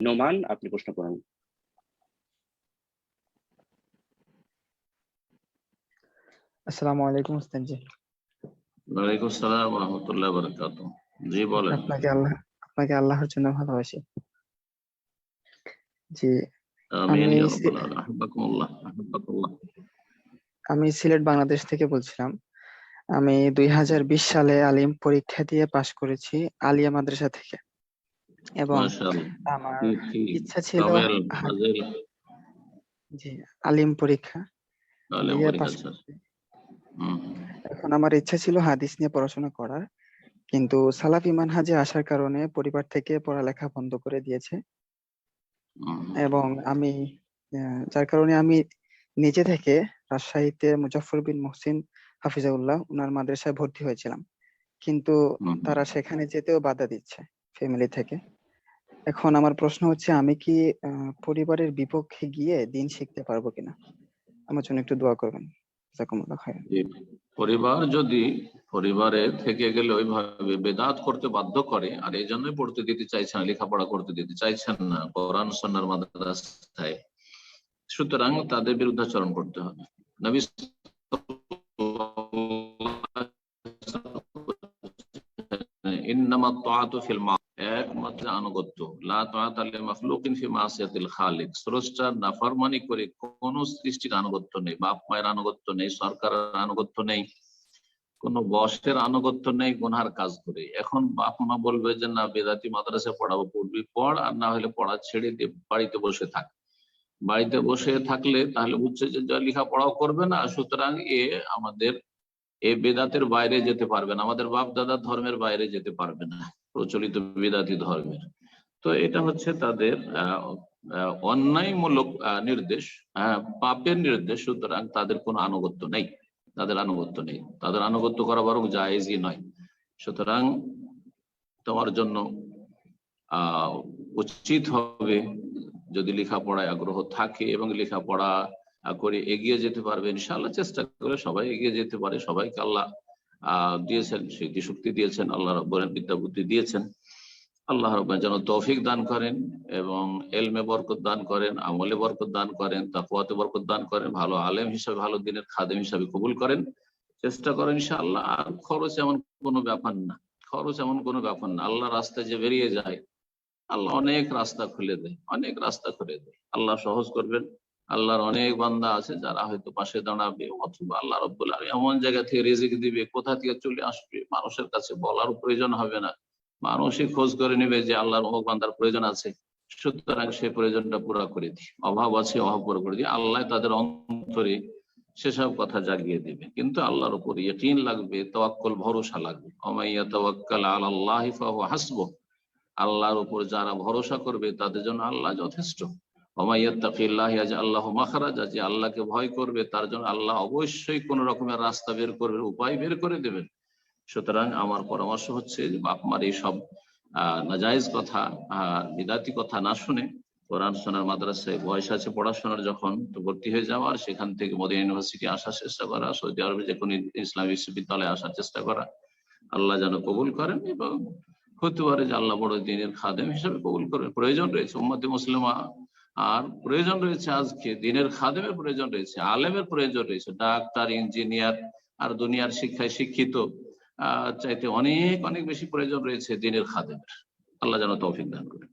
নোমান, আপনি প্রশ্ন করুন। আসসালামু আলাইকুম উস্তাদ জি। ওয়ালাইকুম আসসালাম ওয়া রাহমাতুল্লাহি ওয়া বারাকাতুহু। জি বলেন। আপনাকে আল্লাহর জন্য ভালোবাসি জি। আমিন আমি ইয়া রাব্বাল আলামিন। আহবাকুমুল্লাহ আহবাকুল্লাহ। আমি সিলেট বাংলাদেশ থেকে বলছিলাম। আমি 2020 সালে আলিম পরীক্ষা দিয়ে পাশ করেছি আলিয়া মাদ্রাসা থেকে, এবং মাশাআল্লাহ। আমার কি ইচ্ছা ছিল কামেল হা- ফাজিল জি, আলিম পরীক্ষা আলেম দিয়ে পরীক্ষা পাশ আছে। করছি। হুম এখন আমার ইচ্ছা ছিল হাদিস নিয়ে পড়াশোনা করার, কিন্তু সালাফি মানহাজে আসার কারণে পরিবার থেকে পড়ালেখা বন্ধ করে দিয়েছে। হুম এবং আমি যার কারণে আমি নিজে থেকে রাজশাহীতে মুজাফফর বিন মুহসিন হাফিজাউল্লাহ উনার মাদ্রাসায় ভর্তি হয়েছিলাম, কিন্তু হুম হুম। তারা সেখানে যেতেও বাধা দিচ্ছে ফ্যামিলি থেকে। এখন আমার প্রশ্ন হচ্ছে, আমি কি পরিবারের বিপক্ষে গিয়ে দিন শিখতে পারবো কিনা? আমার জন্য একটু দোয়া করবেন, জাযাকুমুল্লাহ খায়রান। জি। পরিবার যদি পরিবারে থেকে গেলে ওইভাবে বেদাত করতে বাধ্য করে, আর এই জন্যই পড়তে দিতে চাইছেন না, লেখাপড়া করতে দিতে চাইছেন না কোরআন সুন্নাহর মাদ্রাসায়, সুতরাং তাদের বিরুদ্ধাচরণ করতে হবে। নবী ইন্নামাত তাআতু ফিল মা'রুফ, একমাত্র আনুগত্য, লা তাআতা লিমাখলুকিন ফি মাসিয়াতিল খালিক, স্রষ্টার নাফরমানি করে কোন সৃষ্টির আনুগত্য নেই, বাপ মায়ের আনুগত্য নেই, সরকারের আনুগত্য নেই, কোন বসের আনুগত্য নেই গুনহার কাজ করে। এখন বাপ মা বলবে যে না বেদাতি মাদ্রাসায় পড়াবো, পড়বি পড়, আর না হলে পড়া ছেড়ে দিয়ে বাড়িতে বসে থাক। বাড়িতে বসে থাকলে তাহলে বুঝছে যে লেখাপড়াও করবে না, সুতরাং আমাদের এ বেদাতের বাইরে যেতে পারবে না, আমাদের বাপ দাদার ধর্মের বাইরে যেতে পারবে না, প্রচলিত বেদাতি ধর্মের। তো এটা হচ্ছে তাদের অন্যায়মূলক নির্দেশ, পাপের নির্দেশ, সুতরাং তাদের কোনো আনুগত্য নেই, তাদের আনুগত্য করা বরং জায়েজই নয়। সুতরাং তোমার জন্য উচিত হবে, যদি লেখাপড়ায় আগ্রহ থাকে এবং লেখাপড়া করে এগিয়ে যেতে পারবে, ইনশাআল্লাহ চেষ্টা করে সবাই এগিয়ে যেতে পারে। সবাইকে আল্লাহ দিয়েছেন, স্মৃতি শক্তি দিয়েছেন, আল্লাহ রাব্বুল বিদ্যা বুদ্ধি দিয়েছেন। আল্লাহ রাব্বুল যেন তৌফিক দান করেন এবং এলমে বরকত দান করেন, আমলে বরকত দান করেন, তাকওয়াতে বরকত দান করেন, ভালো আলেম হিসাবে, ভালো দিনের খাদেম হিসাবে কবুল করেন। চেষ্টা করেন ইনশাআল্লাহ। আর খরচ এমন কোনো ব্যাপার না, আল্লাহ রাস্তায় যে বেরিয়ে যায়, আল্লাহ অনেক রাস্তা খুলে দেয়, আল্লাহ সহজ করবেন। আল্লাহর অনেক বান্দা আছে যারা হয়তো পাশে দাঁড়াবে, অথবা আল্লাহ রাব্বুল আলামিন এমন জায়গা থেকে রিজিক দিবে, কোথা থেকে চলে আসবে মানুষের কাছে বলার প্রয়োজন হবে না, মানুষই খোঁজ করে নেবে যে আল্লাহর অমুক বান্দার প্রয়োজন আছে, সুতরাং সেই প্রয়োজনটা পুরো করে দিই, অভাব আছে অভাব পুরো করে দিই, আল্লাহ তাদের অন্তরে সেসব কথা জাগিয়ে দিবে। কিন্তু আল্লাহর উপর ইয়াকিন লাগবে, তাওয়াক্কুল ভরসা লাগবে। ওমাইয়া তাওয়াক্কাল আলাল্লাহি ফাহুয়া হাসবুহ, আল্লাহর উপর যারা ভরসা করবে তাদের জন্য আল্লাহ যথেষ্ট। ওমাইয়াত্তাকিল্লাহ ইয়াজআল লাহু মাখরাজা, যে আল্লাহকে ভয় করবে তার জন্য আল্লাহ অবশ্যই কোন রকমের রাস্তা বের করবে, উপায় বের করে দেবেন। সুতরাং আমার পরামর্শ হচ্ছে যে বাপ মার এইসব নাজায়েজ কথা, বিদাতি কথা না শুনে কোরআন শোনার মাদ্রাসায় বয়স আছে পড়াশোনার, যখন তো ভর্তি হয়ে যাওয়া, আর সেখান থেকে মদিনা ইউনিভার্সিটি আসার চেষ্টা করা, সৌদি আরবে যে কোনো ইসলামী বিশ্ববিদ্যালয়ে আসার চেষ্টা করা। আল্লাহ যেন কবুল করেন, এবং হতে পারে যে আল্লাহ বড় দিনের খাদেম হিসেবে কবুল করবেন। প্রয়োজন রয়েছে উম্মতে মুসলিমা, আর প্রয়োজন রয়েছে আজকে দিনের খাদেমের প্রয়োজন রয়েছে, আলেমের প্রয়োজন রয়েছে, ডাক্তার, ইঞ্জিনিয়ার, আর দুনিয়ার শিক্ষায় শিক্ষিত চাইতে অনেক অনেক বেশি প্রয়োজন রয়েছে দিনের খাদেমের। আল্লাহ যেন তৌফিক দান করেন।